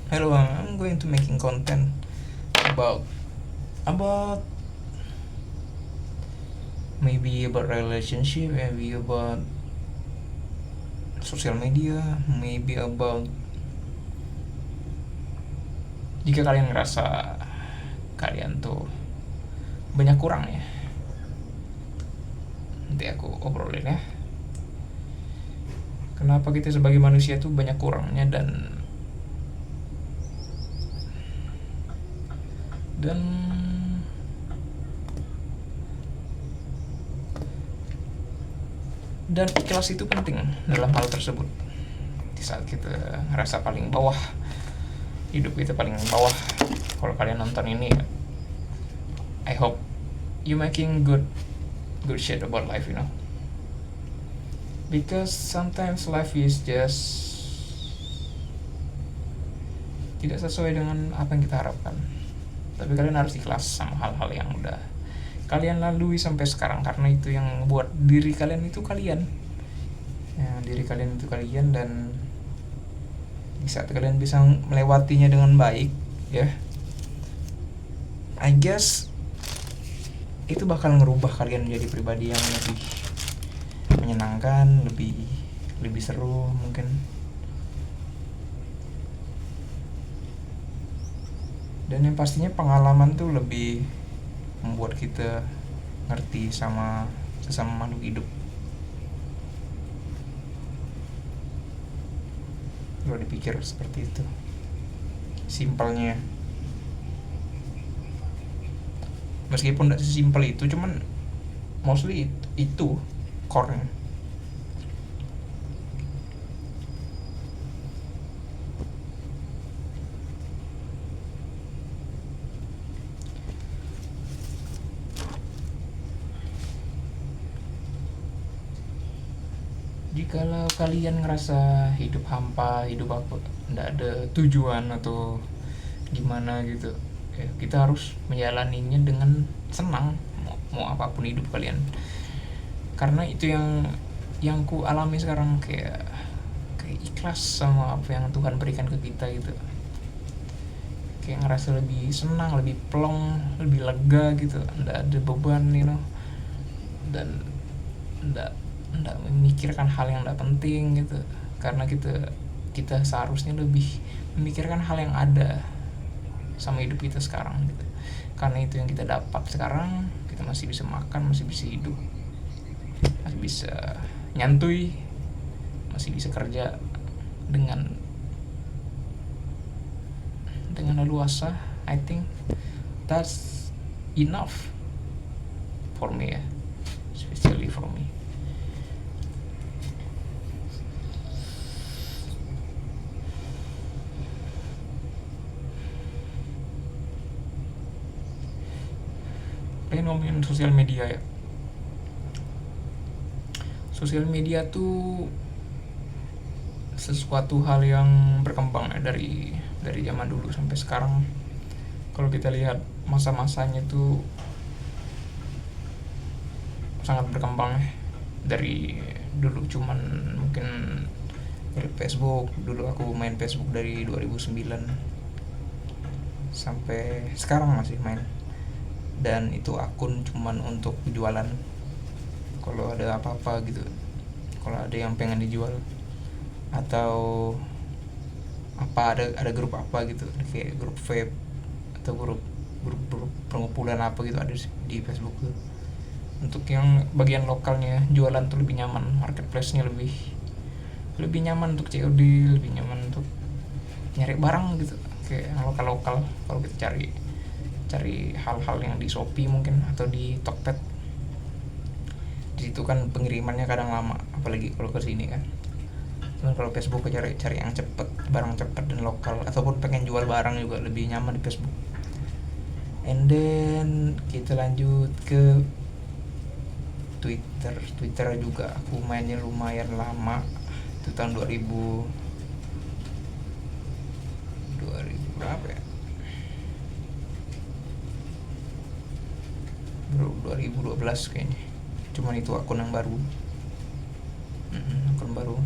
Hello, I'm going to making content about about maybe about relationship, maybe about social media, maybe about jika kalian ngerasa kalian tuh banyak kurang ya. Nanti aku obrolin ya. Kenapa kita sebagai manusia tuh banyak kurangnya dan dan ikhlas itu penting dalam hal tersebut. Di saat kita ngerasa paling bawah, hidup kita paling bawah, kalau kalian nonton ini, I hope you making good shit about life, because sometimes life is just tidak sesuai dengan apa yang kita harapkan. Tapi kalian harus ikhlas sama hal-hal yang udah kalian lalui sampai sekarang, karena itu yang buat diri kalian itu kalian. Diri kalian itu kalian, dan di saat kalian bisa melewatinya dengan baik, ya, I guess itu bakal ngerubah kalian menjadi pribadi yang lebih menyenangkan, lebih seru mungkin. Dan yang pastinya pengalaman tuh lebih membuat kita ngerti sama sesama makhluk hidup. Kalau dipikir seperti itu, simpelnya. Meskipun tidak sesimpel itu, cuman mostly itu core-nya. Jikalau kalian ngerasa hidup hampa, hidup apa, tidak ada tujuan atau gimana gitu, ya, kita harus menjalaninya dengan senang, mau apapun hidup kalian. Karena itu yang ku alami sekarang, kayak ikhlas sama apa yang Tuhan berikan ke kita gitu. Kayak ngerasa lebih senang, lebih plong, lebih lega gitu, nggak ada beban, dan nggak memikirkan hal yang nggak penting gitu. Karena kita seharusnya lebih memikirkan hal yang ada sama hidup kita sekarang gitu. Karena itu yang kita dapat sekarang, kita masih bisa makan, masih bisa hidup, masih bisa nyantui, masih bisa kerja dengan leluasa. I think that's enough for me, ya, especially for me. Pengen ngomongin sosial media ya. Sosial media tuh sesuatu hal yang berkembang ya, dari zaman dulu sampai sekarang. Kalau kita lihat masa-masanya tuh sangat berkembang ya. Dari dulu cuman mungkin dari Facebook, dulu aku main Facebook dari 2009 sampai sekarang masih main. Dan itu akun cuman untuk jualan, kalau ada apa-apa gitu, kalau ada yang pengen dijual, atau apa, ada grup apa gitu, kayak grup vape atau grup pengumpulan apa gitu, ada di Facebook tuh. Untuk yang bagian lokalnya jualan tuh lebih nyaman, marketplace-nya lebih nyaman untuk COD, lebih nyaman untuk nyari barang gitu, kayak yang lokal. Kalau kita cari hal-hal yang di Shopee mungkin atau di Tokped, di situ kan pengirimannya kadang lama, apalagi kalau ke sini kan. Cuman kalau Facebook cari yang cepet, barang cepet dan lokal, ataupun pengen jual barang juga lebih nyaman di Facebook. And then kita lanjut ke Twitter juga aku mainnya lumayan lama, itu tahun 2000 berapa ya, 2012 kayaknya. Cuman itu akun yang baru. Akun baru.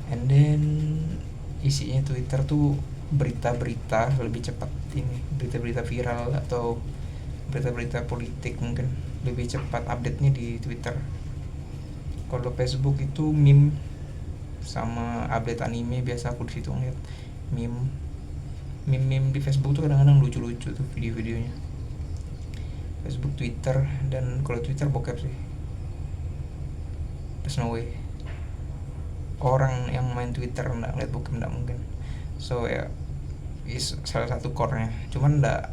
And then isinya Twitter tuh berita-berita lebih cepat, ini berita-berita viral atau berita-berita politik mungkin lebih cepat update-nya di Twitter. Kalau Facebook itu meme sama update anime, biasa aku di situ ngeliat meme di Facebook tuh kadang-kadang lucu-lucu tuh video-videonya. Facebook, Twitter, dan kalau Twitter bokep sih. There's no way orang yang main Twitter nggak ngeliat bokep, nggak mungkin. So ya, is salah satu core-nya. Cuman nggak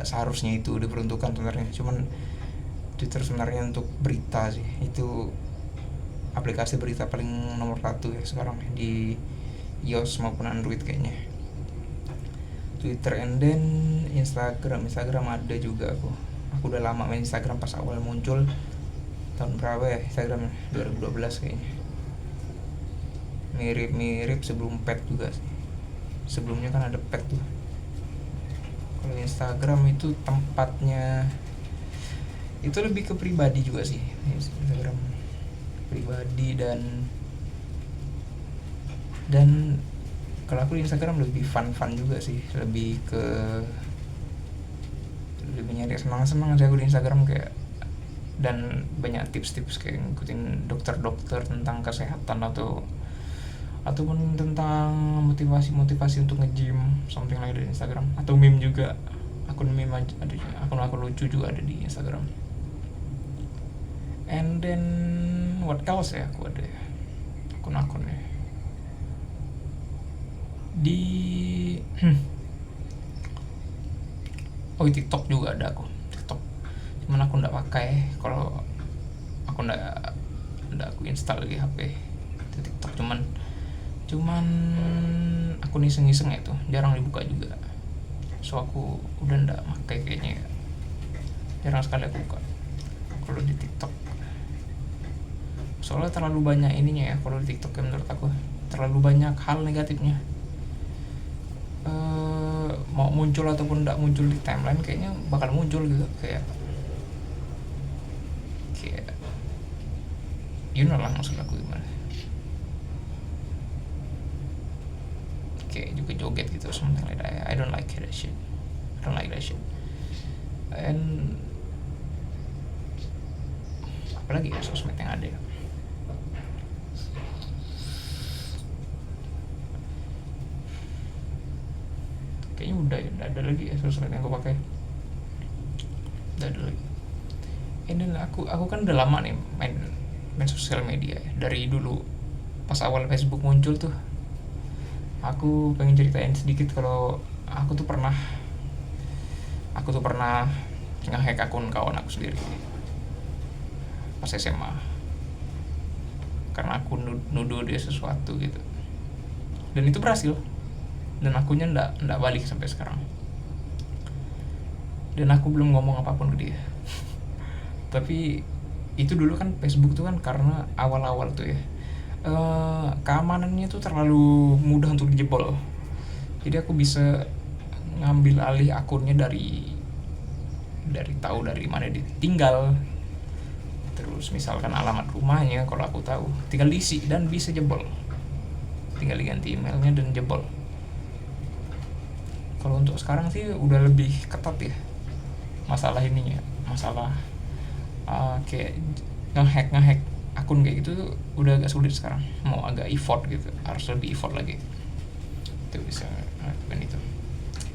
seharusnya itu diperuntukkan sebenarnya. Cuman Twitter sebenarnya untuk berita sih, itu aplikasi berita paling nomor 1 ya sekarang di iOS maupun Android kayaknya. Twitter, and then Instagram ada juga. Aku udah lama main Instagram, pas awal muncul tahun berapa ya Instagram, 2012 kayaknya. Mirip sebelum Pet juga sih. Sebelumnya kan ada Pet tuh. Kalau Instagram itu tempatnya itu lebih ke pribadi juga sih. Instagram pribadi, dan kalau aku di Instagram lebih fun juga sih, lebih nyari senang-senang aja aku di Instagram kayak, dan banyak tips-tips kayak ngikutin dokter-dokter tentang kesehatan ataupun tentang motivasi untuk nge-gym, something like that di Instagram. Atau meme juga, akun meme ada, akun lucu juga ada di Instagram. And then what else ya, aku ada akun-akunnya di TikTok juga ada aku. TikTok cuman aku nggak pakai, kalau aku nggak aku install lagi HP itu TikTok. Cuman aku iseng-iseng ya, itu jarang dibuka juga, so aku udah nggak pakai kayaknya, jarang sekali aku buka kalau di TikTok. Soalnya terlalu banyak ininya ya kalau di TikTok ya, menurut aku terlalu banyak hal negatifnya. Mau muncul ataupun tidak muncul di timeline kayaknya bakal muncul gitu, kayak you know lah maksud aku gimana, kayak juga joget gitu, something like that. I don't like that shit. And apalagi ya sosmed yang ada ya, kayaknya udah ada lagi ya sosmed yang aku pakai, udah ada lagi. Ini aku kan udah lama nih main sosial media ya. Dari dulu pas awal Facebook muncul tuh, aku pengen ceritain sedikit kalau aku tuh pernah nge-hack akun kawan aku sendiri pas SMA karena aku nuduh dia sesuatu gitu, dan itu berhasil, dan akunya ndak balik sampai sekarang, dan aku belum ngomong apapun ke dia. Tapi itu dulu kan Facebook tuh kan karena awal-awal tuh ya, keamanannya tuh terlalu mudah untuk dijebol. Jadi aku bisa ngambil alih akunnya dari tahu dari mana dia tinggal, terus misalkan alamat rumahnya kalau aku tahu, tinggal diisi dan bisa jebol, tinggal diganti emailnya dan jebol. Kalau untuk sekarang sih udah lebih ketat ya masalah ininya, masalah kayak nge-hack akun kayak gitu udah agak sulit sekarang, mau agak effort gitu, harus lebih effort lagi itu bisa melakukan itu.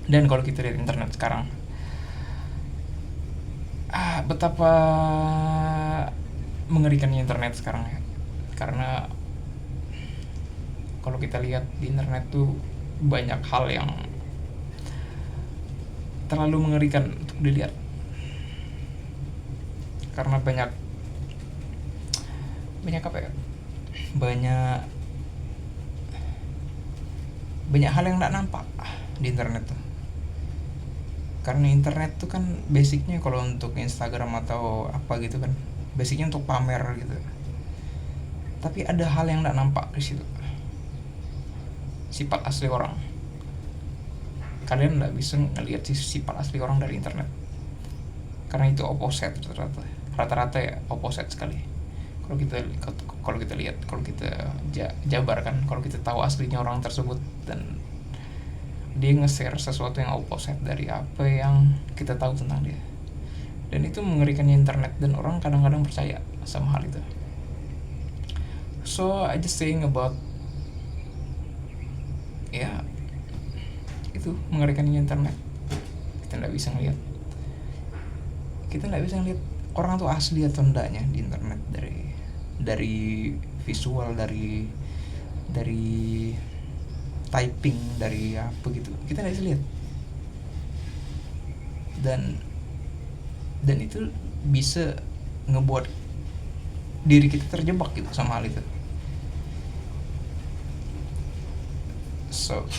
Dan kalau kita lihat internet sekarang, betapa mengerikannya internet sekarang ya, karena kalau kita lihat di internet tuh banyak hal yang terlalu mengerikan untuk dilihat, karena banyak apa ya, banyak hal yang nggak nampak di internet tuh. Karena internet tuh kan basicnya kalau untuk Instagram atau apa gitu kan, basicnya untuk pamer gitu, tapi ada hal yang nggak nampak di situ, sifat asli orang. Kalian nggak bisa ngelihat sifat asli orang dari internet, karena itu opposite rata-rata ya, opposite sekali. Kalau kita jabarkan, kalau kita tahu aslinya orang tersebut dan dia nge-share sesuatu yang opposite dari apa yang kita tahu tentang dia, dan itu mengerikannya internet, dan orang kadang-kadang percaya sama hal itu. So I just saying about, ya itu mengerikannya internet. Kita nggak bisa ngeliat orang tuh asli atau enggaknya di internet, dari visual, dari typing, dari apa gitu, kita nggak bisa lihat. Dan itu bisa ngebuat diri kita terjebak gitu sama hal itu.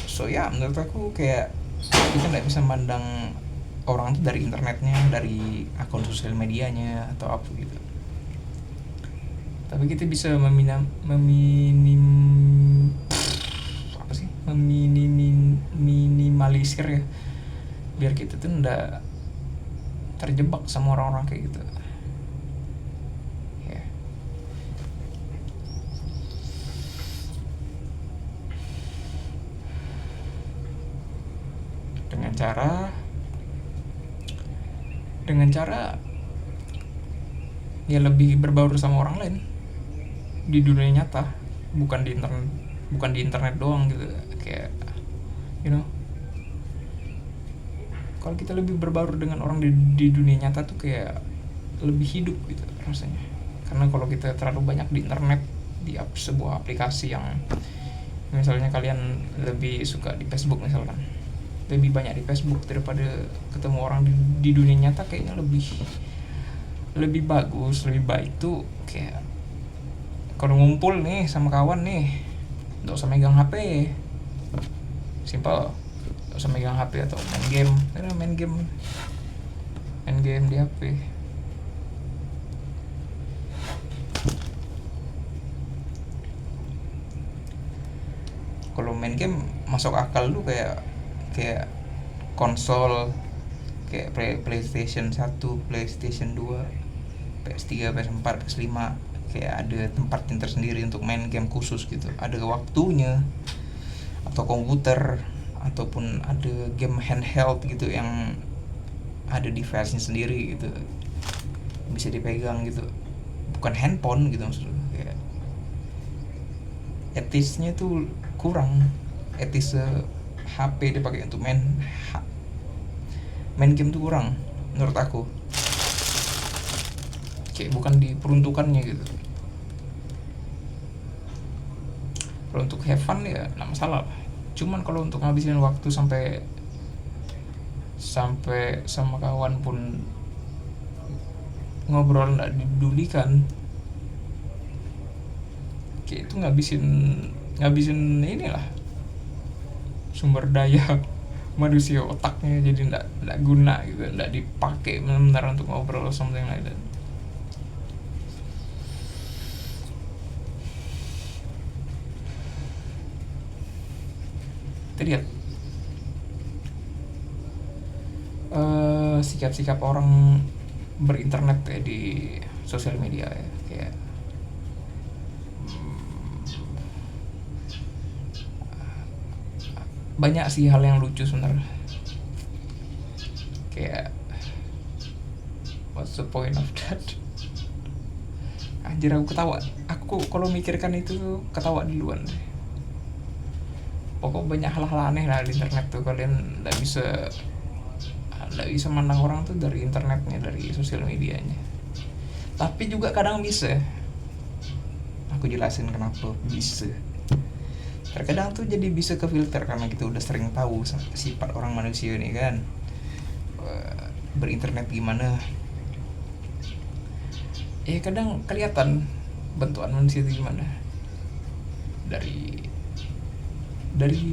So ya, menurut aku kayak kita nggak bisa mandang orang tuh dari internetnya, dari akun sosial medianya atau apa gitu. Tapi kita bisa meminimalisir ya, biar kita tuh nggak terjebak sama orang-orang kayak gitu ya. Dengan cara ya lebih berbaur sama orang lain di dunia nyata, bukan di internet doang gitu. Kayak kalau kita lebih berbaur dengan orang di dunia nyata tuh kayak lebih hidup gitu rasanya. Karena kalau kita terlalu banyak di internet, di sebuah aplikasi yang misalnya kalian lebih suka di Facebook misalkan, lebih banyak di Facebook daripada ketemu orang di dunia nyata, kayaknya lebih bagus, lebih baik tuh kayak kalau ngumpul nih sama kawan nih, nggak usah megang HP, simpel, nggak usah megang HP atau main game di HP. Kalau main game masuk akal tuh kayak konsol, kayak PlayStation 1, PlayStation 2, PS3, PS4, PS5, kayak ada tempat yang tersendiri untuk main game khusus gitu, ada waktunya. Atau komputer, ataupun ada game handheld gitu yang ada device-nya sendiri gitu, bisa dipegang gitu, bukan handphone gitu maksudnya. Kayak etisnya tuh kurang, etis HP dipakai untuk main game tuh kurang menurut aku, kayak bukan diperuntukannya gitu. Kalau untuk have fun ya nggak masalah, cuman kalau untuk ngabisin waktu sampai sama kawan pun ngobrol nggak didulikan, kayak itu ngabisin inilah sumber daya manusia, otaknya jadi nggak guna gitu, nggak dipakai benar-benar untuk ngobrol something like that. Kita lihat sikap-sikap orang berinternet ya di sosial media ya, kayak banyak sih hal yang lucu sebenarnya. Kayak what's the point of that? Anjir, aku ketawa. Aku kalau mikirkan itu ketawa duluan deh. Pokoknya banyak hal-hal aneh lah di internet tuh. Kalian nggak bisa mandang orang tuh dari internetnya, dari sosial medianya. Tapi juga kadang bisa. Aku jelasin kenapa bisa. Terkadang tuh jadi bisa ke filter karena kita udah sering tahu sifat orang manusia ini kan, berinternet gimana. Kadang kelihatan bentukan manusia itu gimana dari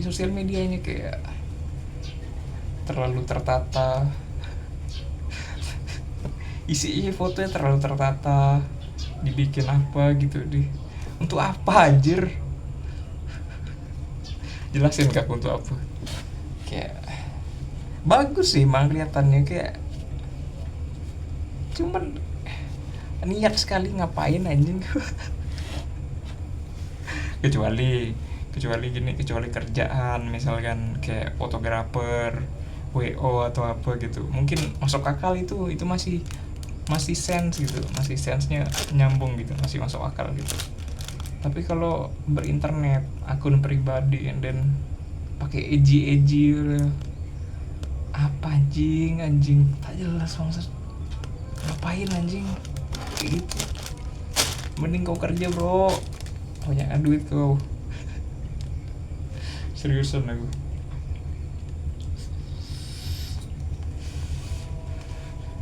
sosial medianya, kayak terlalu tertata, isi fotonya terlalu tertata, dibikin apa gitu untuk apa anjir? Jelasin ke aku untuk apa. Kayak bagus sih emang kelihatannya, kayak cuman niat sekali ngapain anjing. kecuali kecuali gini, kecuali kerjaan misalkan kayak fotografer, WO atau apa gitu, mungkin masuk akal. Itu masih masih sense gitu, masih sense-nya nyambung gitu, masih masuk akal gitu. Tapi kalau berinternet akun pribadi and then pakai edgy apa anjing, anjing tak jelas bangsat, ngapain anjing kayak gitu. Mending kau kerja bro, banyak duit kau. Seriusan aku,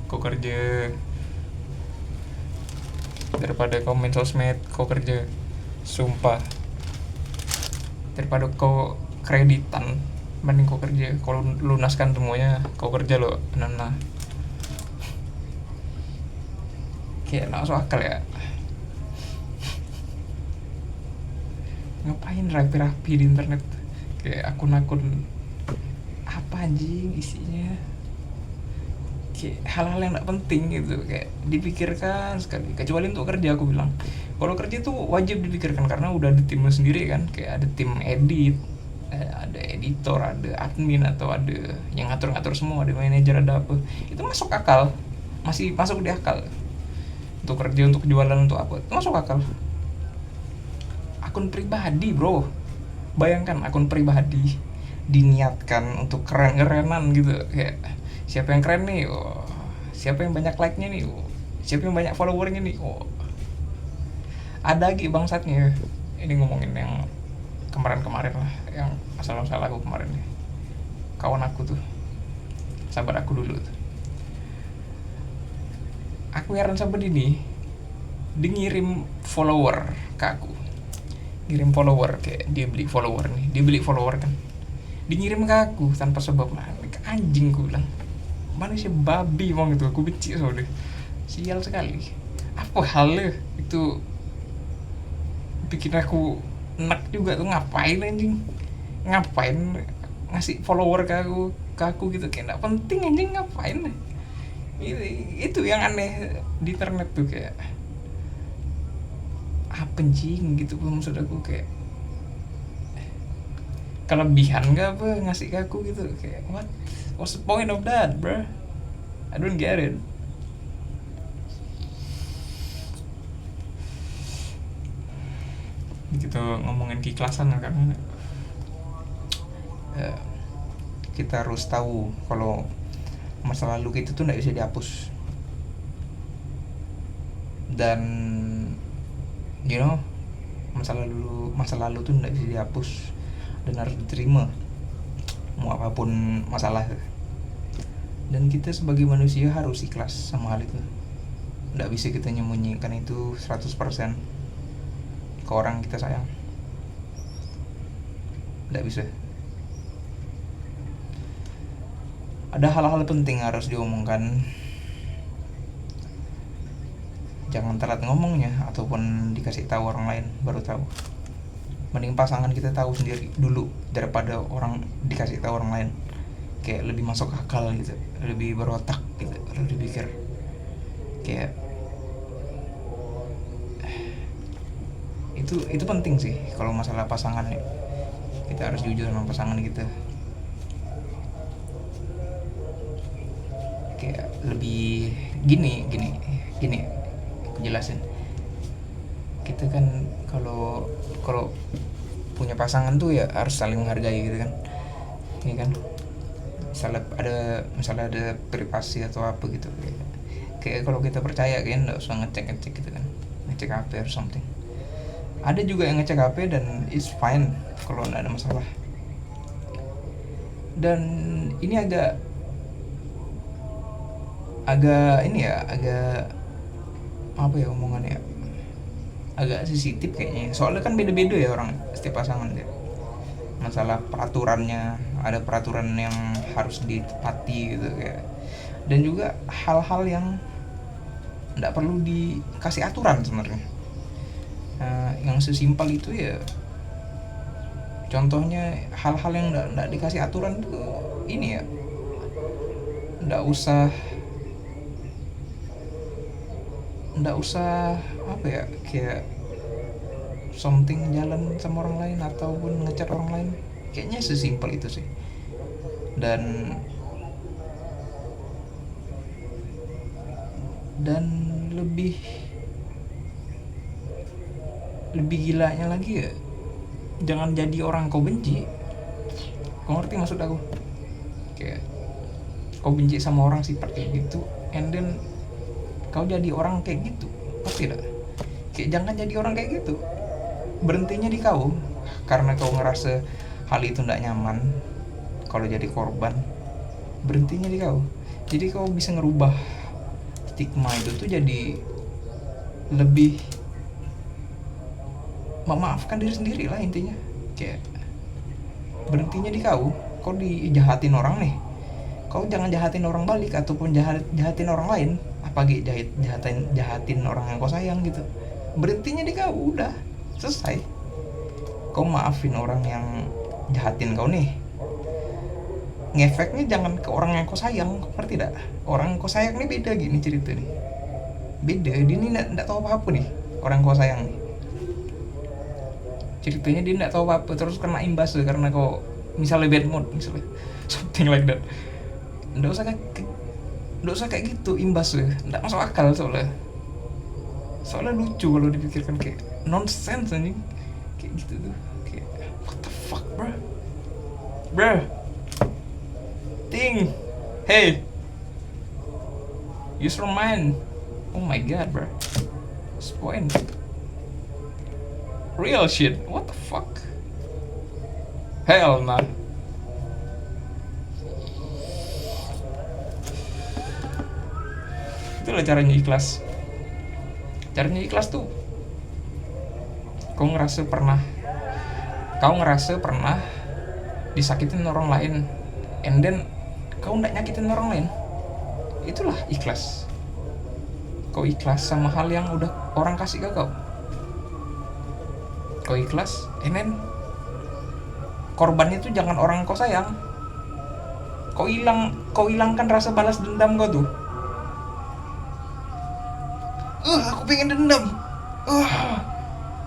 kau kerja daripada kau main sosmed. Kau kerja, sumpah, daripada kau kreditan mending kau kerja. Kalau lunaskan semuanya kau kerja lo. Nah, kayak nggak masuk akal ya. Ngapain rapi-rapi di internet, kayak akun-akun apa anjing isinya, kayak hal-hal yang nggak penting gitu, kayak dipikirkan sekali. Kecuali untuk kerja, aku bilang kalau kerja tuh wajib dipikirkan karena udah ada timnya sendiri kan, kayak ada tim edit, ada editor, ada admin, atau ada yang ngatur-ngatur semua, ada manajer, ada apa. Itu masuk akal, masih masuk di akal. Untuk kerja, untuk jualan, untuk apa, itu masuk akal. Akun pribadi bro, bayangkan akun pribadi diniatkan untuk keren-kerenan gitu, kayak siapa yang keren nih, oh, siapa yang banyak like-nya nih, oh, siapa yang banyak followernya nih, oh. Ada lagi bangsatnya, ini ngomongin yang kemarin-kemarin lah, yang masalah-masalah aku kemarin nih. Kawan aku tuh, sahabat aku dulu tuh, aku heran sama dia ngirim follower ke aku, ngirim follower, kayak dia beli follower nih, dia beli follower kan, dingirim ke aku tanpa sebab. Anjing, gue bilang, manusia babi emang itu, aku benci sama dia, sial sekali. Apa halnya itu bikin aku enak juga tuh, ngapain anjing, ngapain ngasih follower ke aku gitu, kayak gak penting anjing, ngapain. Itu yang aneh di internet tuh, kayak apa anjing gitu. Maksud aku kayak kelebihan gak apa ngasih ke aku gitu, kayak what's the point of that bro, I don't get it. Gitu ngomongin keikhlasan kan, kita harus tahu kalau masa lalu kita tuh nggak bisa dihapus, dan you know, masa lalu tuh nggak bisa dihapus dan harus diterima mau apapun masalah. Dan kita sebagai manusia harus ikhlas sama hal itu, nggak bisa kita nyembunyikan itu 100% ke orang kita sayang, nggak bisa. Ada hal-hal penting harus diomongkan, jangan telat ngomongnya ataupun dikasih tahu orang lain baru tahu. Mending pasangan kita tahu sendiri dulu daripada orang dikasih tahu orang lain, kayak lebih masuk akal gitu, lebih berotak gitu, lebih pikir. Kayak itu penting sih kalau masalah pasangan ya. Kita harus jujur sama pasangan kita, kayak lebih gini aku jelasin. Kita kan kalau punya pasangan tuh ya harus saling menghargai gitu kan, ini kan. Misalnya ada privasi atau apa gitu, kayak kalau kita percaya kan nggak usah ngecek gitu kan, ngecek HP or something. Ada juga yang ngecek HP dan it's fine kalau nggak ada masalah. Dan ini agak ini ya, agak apa ya omongannya, agak sensitif kayaknya, soalnya kan beda-beda ya orang, setiap pasangan ya. Masalah peraturannya, ada peraturan yang harus ditepati gitu kayak, dan juga hal-hal yang nggak perlu dikasih aturan sebenarnya. Yang sesimpel itu ya, contohnya hal-hal yang nggak dikasih aturan tuh ini ya, nggak usah nggak usah apa ya, kayak something jalan sama orang lain ataupun ngechat orang lain. Kayaknya sesimpel itu sih. Dan dan lebih lebih gilanya lagi ya, jangan jadi orang kau benci. Kau ngerti maksud aku? Kayak kau benci sama orang sifat kayak gitu, and then kau jadi orang kayak gitu, pasti tidak? Kayak jangan jadi orang kayak gitu. Berhentinya di kau, karena kau ngerasa hal itu tidak nyaman. Kalau jadi korban, berhentinya di kau. Jadi kau bisa ngerubah stigma itu tuh jadi lebih memaafkan diri sendiri lah intinya. Kayak berhentinya di kau. Kau dijahatin orang nih, kau jangan jahatin orang balik ataupun jahatin orang lain, apalagi jahatin orang yang kau sayang gitu. Berhentinya di kau, udah selesai. Kau maafin orang yang jahatin kau nih, ngefeknya jangan ke orang yang kau sayang, ngerti tidak? Orang yang kau sayang nih beda gini cerita nih, beda. Dia nih nggak tahu apa-apa nih, orang yang kau sayang nih ceritanya dia nggak tahu apa-apa, terus kena imbas karena kau misalnya bad mood, misalnya something like that. Nggak usah kayak gitu imbas nggak masuk akal. Soalnya lucu kalau dipikirkan, kayak nonsense anjing kayak gitu tuh. Kayak what the fuck bro think, hey, use your mind. Oh my god bro, point real shit, what the fuck, hell nah. Itulah caranya ikhlas. Caranya ikhlas tuh kau ngerasa pernah disakitin orang lain, and then kau nggak nyakitin orang lain. Itulah ikhlas. Kau ikhlas sama hal yang udah orang kasih ke kau. Kau ikhlas, and then korbannya itu jangan orang yang kau sayang. Kau hilangkan rasa balas dendam kau tuh. Aku pengen dendam.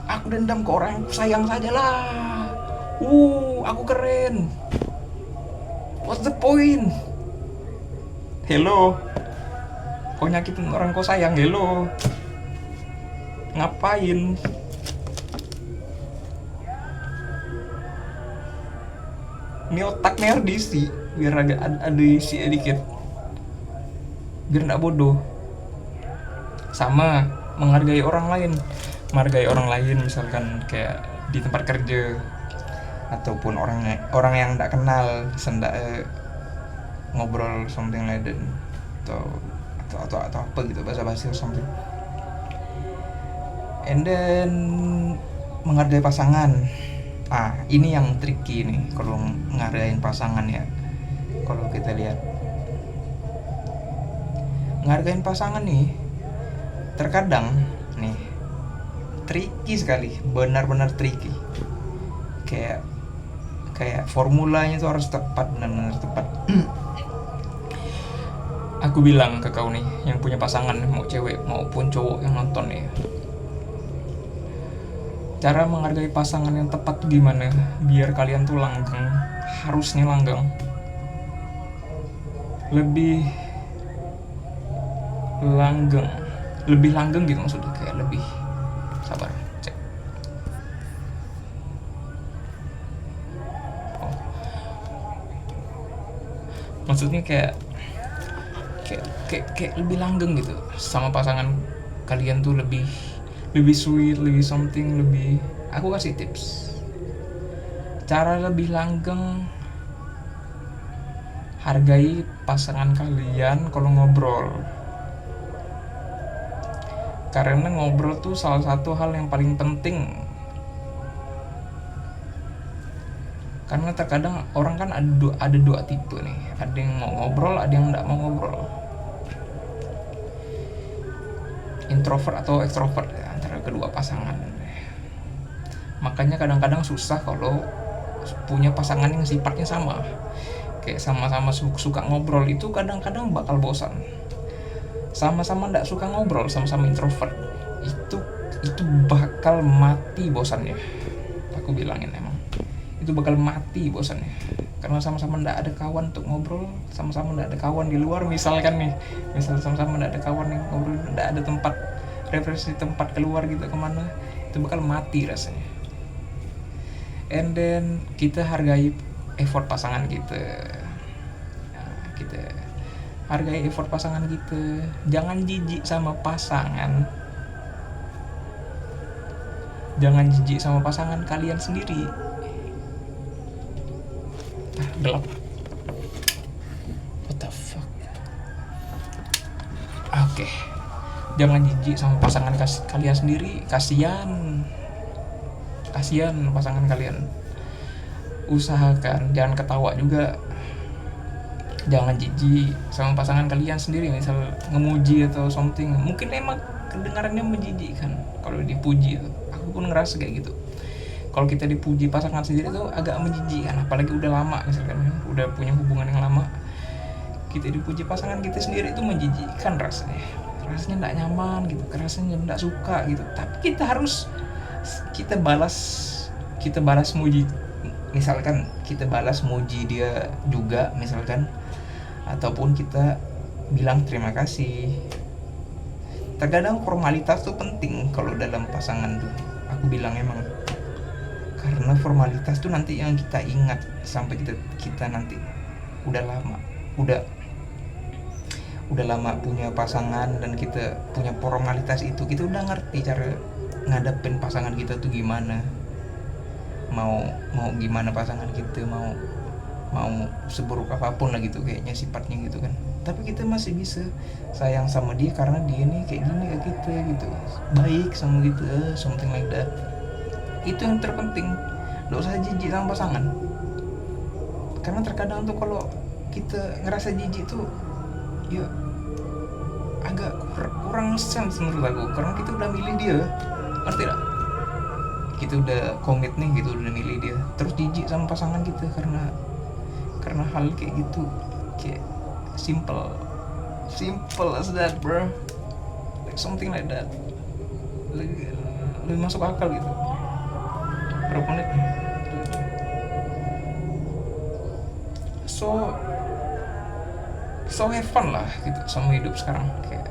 Aku dendam ke orang yang sayang saja lah. Aku keren. What's the point? Hello. Kau nyakitin orang kau sayang, hello. Ngapain? Ini otaknya harus diisi biar ada isi sedikit, biar nggak bodoh. Sama menghargai orang lain, misalkan kayak di tempat kerja ataupun orang yang nggak kenal, sendak ngobrol something like that, atau apa gitu, basa-basi or something. And then menghargai pasangan. Ini yang tricky nih kalau menghargain pasangan ya. Kalau kita lihat menghargain pasangan nih, terkadang nih tricky sekali, benar-benar tricky. Kayak formulanya tuh harus tepat, benar-benar tepat. Aku bilang ke kau nih yang punya pasangan, mau cewek maupun cowok yang nonton nih, cara menghargai pasangan yang tepat tuh gimana biar kalian tuh langgeng, harusnya langgeng, lebih langgeng gitu maksudnya, kayak lebih sabar. Cek. Maksudnya kayak lebih langgeng gitu sama pasangan kalian tuh, lebih sweet, lebih something, lebih. Aku kasih tips cara lebih langgeng. Hargai pasangan kalian kalau ngobrol, karena ngobrol tuh salah satu hal yang paling penting. Karena terkadang orang kan ada dua tipe nih, ada yang mau ngobrol, ada yang nggak mau ngobrol, introvert atau extrovert ya, antara kedua pasangan. Makanya kadang-kadang susah kalau punya pasangan yang sifatnya sama, kayak sama-sama suka ngobrol. Itu kadang-kadang bakal bosan. sama-sama nggak suka ngobrol, sama-sama introvert, itu bakal mati bosannya. Aku bilangin emang itu bakal mati bosannya, karena sama-sama nggak ada kawan untuk ngobrol, sama-sama nggak ada kawan di luar, misalkan nih, misal sama-sama nggak ada kawan nih ngobrol, nggak ada tempat referensi, tempat keluar gitu kemana, itu bakal mati rasanya. And then kita hargai effort pasangan kita. Nah, kita hargai effort pasangan kita, jangan jijik sama pasangan, jangan jijik sama pasangan kalian sendiri. Gelap, what the fuck. Oke. Jangan jijik sama pasangan kalian sendiri, kasihan pasangan kalian. Usahakan jangan ketawa juga, jangan jijik sama pasangan kalian sendiri. Misal ngemuji atau something, mungkin emang kedengarannya menjijikkan kalau dipuji itu. Aku pun ngerasa kayak gitu. Kalau kita dipuji pasangan sendiri tuh agak menjijikkan, apalagi udah lama, misalkan udah punya hubungan yang lama, kita dipuji pasangan kita sendiri itu menjijikkan rasanya nggak nyaman gitu, rasanya nggak suka gitu. Tapi kita balas muji, misalkan kita balas muji dia juga misalkan, ataupun kita bilang terima kasih. Terkadang formalitas tuh penting kalau dalam pasangan tuh, aku bilang emang, karena formalitas tuh nanti yang kita ingat sampai kita nanti udah lama punya pasangan dan kita punya formalitas itu, kita udah ngerti cara ngadepin pasangan kita tuh gimana, mau gimana pasangan kita, mau seburuk apapun lah gitu kayaknya sifatnya gitu kan, tapi kita masih bisa sayang sama dia karena dia nih kayak gini ke kita gitu, baik sama gitu, something like that. Itu yang terpenting, gak usah jijik sama pasangan. Karena terkadang tuh kalau kita ngerasa jijik tuh ya agak kurang sense menurut aku, karena kita udah milih dia, ngerti gak? Kita udah komit nih gitu, udah milih dia, terus jijik sama pasangan kita karena hal kayak gitu, kayak simple as that bro, like something like that, lebih masuk akal gitu. Berapa menit nih? So have fun lah gitu sama hidup sekarang, kayak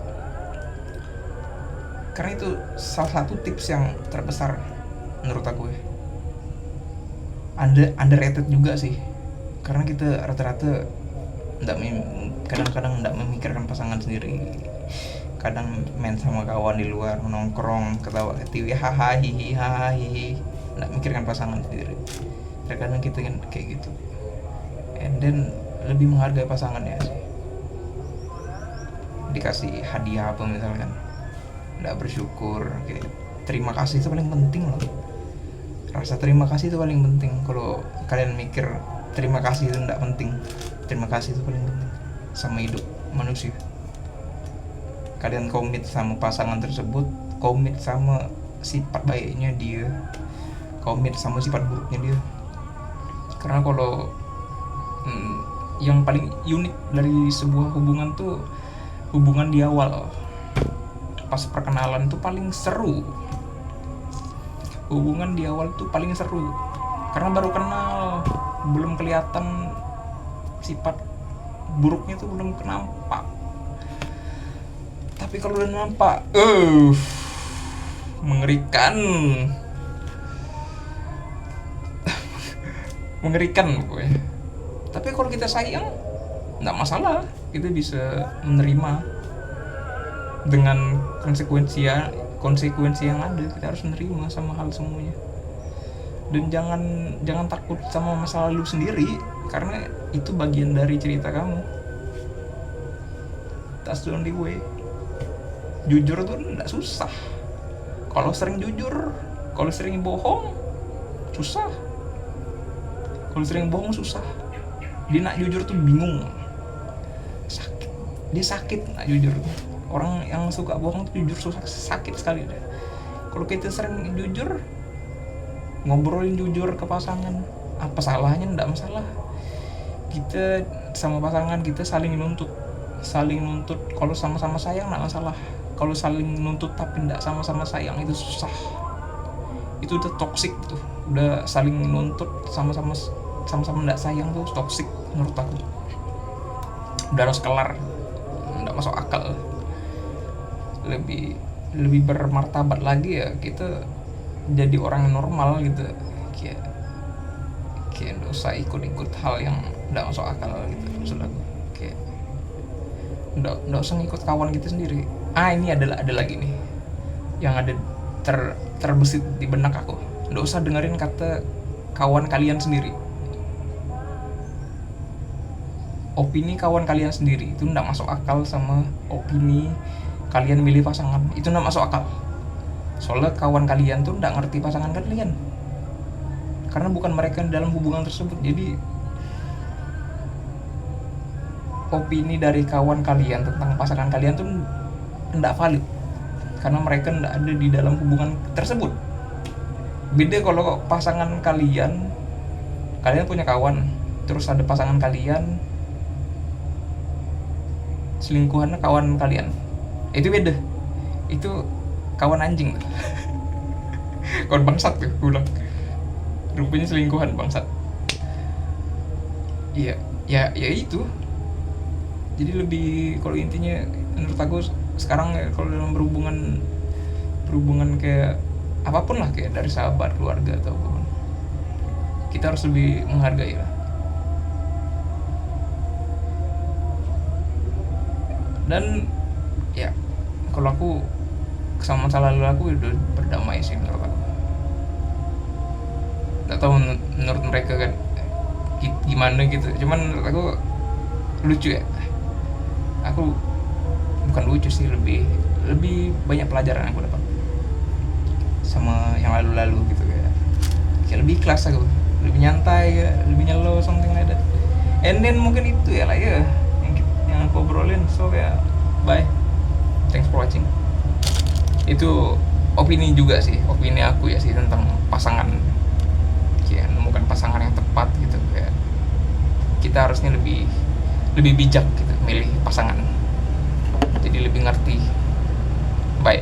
karena itu salah satu tips yang terbesar menurut aku ya. Underrated juga sih, karena kita rata-rata kadang-kadang nggak memikirkan pasangan sendiri, kadang main sama kawan di luar, nongkrong, ketawa ketiwi, hahaha hihi, nggak mikirkan pasangan sendiri. Terkadang kita kan kayak gitu, and then lebih menghargai pasangannya sih. Dikasih hadiah apa misalkan, nggak bersyukur, kayak terima kasih itu paling penting loh. Rasa terima kasih itu paling penting. Kalau kalian mikir terima kasih itu nggak penting, terima kasih itu paling penting sama hidup manusia. Kalian komit sama pasangan tersebut, komit sama sifat baiknya dia, komit sama sifat buruknya dia. Karena kalau yang paling unik dari sebuah hubungan tuh hubungan di awal, pas perkenalan tuh paling seru. Hubungan di awal tuh paling seru karena baru kenal, belum kelihatan sifat buruknya tuh, belum nampak. Tapi kalau udah nampak, mengerikan pokoknya. Tapi kalau kita sayang, nggak masalah, kita bisa menerima dengan konsekuensi yang ada. Kita harus menerima sama hal semuanya, dan jangan takut sama masa lalu sendiri, karena itu bagian dari cerita kamu. That's the only way. Jujur tuh nggak susah. Kalau sering jujur, kalau sering bohong susah. Kalau sering bohong susah. Dia nak jujur tuh bingung, sakit. Dia sakit nak jujur. Orang yang suka bohong tuh jujur susah, sakit sekali deh. Kalau kita sering jujur, ngobrolin jujur ke pasangan, apa salahnya? Nggak masalah. Kita sama pasangan kita saling saling nuntut. Kalau sama-sama sayang nggak masalah, kalau saling nuntut tapi nggak sama-sama sayang itu susah, itu udah toksik tuh, udah saling nuntut sama-sama nggak sayang tuh toksik menurut aku, udah harus kelar, nggak masuk akal. Lebih bermartabat lagi ya kita jadi orang yang normal gitu, kayak nggak usah ikut-ikut hal yang nggak masuk akal gitu maksud aku. Kayak nggak usah ngikut kawan kita sendiri. Ini ada lagi nih yang ada terbesit di benak aku, nggak usah dengerin kata kawan kalian sendiri. Opini kawan kalian sendiri itu nggak masuk akal sama opini kalian milih pasangan, itu nggak masuk akal. Soalnya kawan kalian tuh nggak ngerti pasangan kalian, karena bukan mereka dalam hubungan tersebut. Jadi opini dari kawan kalian tentang pasangan kalian tuh nggak valid, karena mereka nggak ada di dalam hubungan tersebut. Beda kalau pasangan kalian punya kawan, terus ada pasangan kalian selingkuhannya kawan kalian, itu beda, itu kawan anjing. Kawan bangsat tuh, ulang rupanya selingkuhan bangsat. Ya itu. Jadi lebih, kalau intinya menurut aku sekarang ya, kalau dalam berhubungan kayak apapun lah, kayak dari sahabat, keluarga atau apapun, kita harus lebih menghargai lah. Dan ya kalau aku sama masa lalu aku udah berdamai sih menurut aku. Gak tahu menurut mereka kan gimana gitu, cuman menurut aku lucu ya. Aku bukan lucu sih, lebih banyak pelajaran aku dapat sama yang lalu gitu, kayak lebih ikhlas aku, lebih nyantai, lebih nyelow, something like that. And then mungkin itu ya lah ya yang aku obrolin. So ya bye, thanks for watching. Itu opini juga sih, opini aku ya sih tentang pasangan, kayak menemukan pasangan yang tepat gitu. Kayak kita harusnya lebih bijak gitu milih pasangan, jadi lebih ngerti. Bye.